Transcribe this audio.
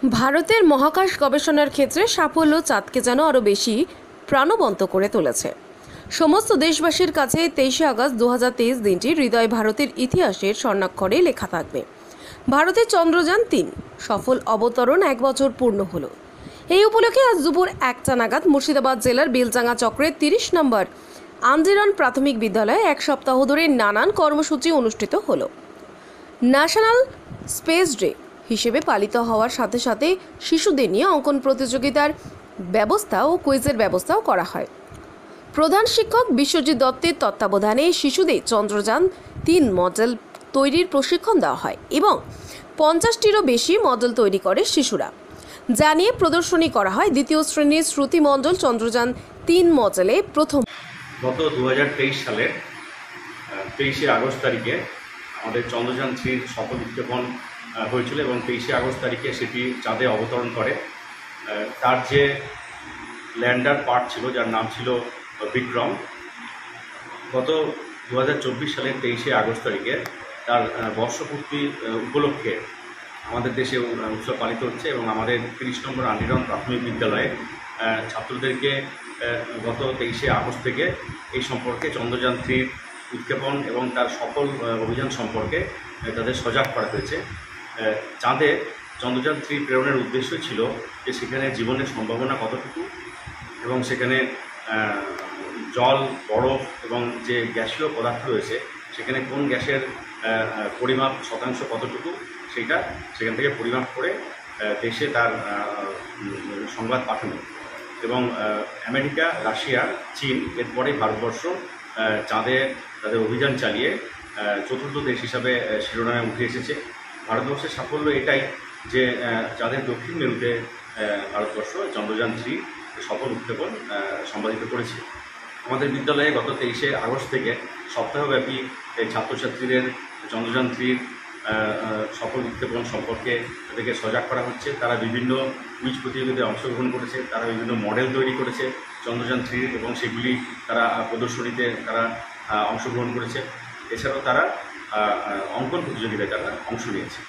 ভারতের মহাকাশ গবেষণার ক্ষেত্রে সাফল্য চাঁদকে যেন আরও বেশি প্রাণবন্ত করে তুলেছে। সমস্ত দেশবাসীর কাছে 23শে আগস্ট 2023 দিনটি হৃদয় ভারতের ইতিহাসের স্বর্ণাক্ষরে লেখা থাকবে। ভারতের চন্দ্রযান-3 সফল অবতরণ 1 বছর পূর্ণ হলো। এই উপলক্ষে আজ দুপুর 1টা নাগাদ মুর্শিদাবাদ জেলার বেলডাঙ্গা চক্রের 30 নম্বর আঞ্জিরন প্রাথমিক বিদ্যালয়ে 1 সপ্তাহ ধরে নানান কর্মসূচি অনুষ্ঠিত হলো। ন্যাশনাল স্পেস ডে হিসেবে পালিত হওয়ার সাথে সাথে শিশুদের নিয়ে অঙ্কন প্রতিযোগিতার ব্যবস্থা ও কুইজের ব্যবস্থাও করা হয়। প্রধান শিক্ষক বিশ্বজিৎ দত্তের তত্ত্বাবধানে শিশুদের চন্দ্রযান-3 মডেল তৈরির প্রশিক্ষণ দেওয়া হয় এবং 50টিরও বেশি মডেল তৈরি করে শিশুরা। যা নিয়ে প্রদর্শনী করা হয় দ্বিতীয় শ্রেণীর শ্রুতি মণ্ডল চন্দ্রযান-3 মডেলে প্রথম। গত 2023 সালের 23শে আগস্ট তারিখে আমাদের চন্দ্রযান-3 সফল উৎক্ষেপণ হয়েছিল এবং 23শে আগস্ট তারিখে সেটি চাঁদে অবতরণ করে। তার যে ল্যান্ডার পার্ট ছিল, যার নাম ছিল বিক্রম, গত 2024 সালের 23শে আগস্ট তারিখে তার বর্ষপূর্তি উপলক্ষে আমাদের দেশে উৎসব পালিত হচ্ছে এবং আমাদের 30 নম্বর আঞ্জিরন প্রাথমিক বিদ্যালয়ে ছাত্রদেরকে গত 23শে আগস্ট থেকে এই সম্পর্কে চন্দ্রযান-3 উৎক্ষেপণ এবং তার সফল অভিযান সম্পর্কে তাদের সজাগ করা হয়েছে। চাঁদে চন্দ্রযান-3 প্রেরণের উদ্দেশ্য ছিল যে সেখানে জীবনের সম্ভাবনা কতটুকু এবং সেখানে জল, বরফ এবং যে গ্যাসীয় পদার্থ রয়েছে সেখানে কোন গ্যাসের পরিমাপ শতাংশ কতটুকু সেটা সেখান থেকে পরিমাপ করে দেশে তার সংবাদ পাঠানো এবং আমেরিকা, রাশিয়া, চীন এরপরে ভারতবর্ষ চাঁদে তাদের অভিযান চালিয়ে চতুর্থ দেশ হিসাবে শিরোনামে উঠে এসেছে। ভারতবর্ষের সাফল্য এটাই যে চাঁদের দক্ষিণ মেরুতে ভারতবর্ষ চন্দ্রযান-3 সফল উৎক্ষেপণ সম্পাদিত করেছে। আমাদের বিদ্যালয়ে গত 23শে আগস্ট থেকে সপ্তাহব্যাপী ছাত্রছাত্রীদের চন্দ্রযান-3 সফল উৎক্ষেপণ সম্পর্কে তাদেরকে সজাগ করা হচ্ছে। তারা বিভিন্ন কুইজ প্রতিযোগিতায় অংশগ্রহণ করেছে, তারা বিভিন্ন মডেল তৈরি করেছে চন্দ্রযান-3 এবং সেগুলি তারা প্রদর্শনীতে তারা অংশগ্রহণ করেছে। এছাড়াও তারা অঙ্কন প্রতিযোগিতায় তারা অংশ নিয়েছে।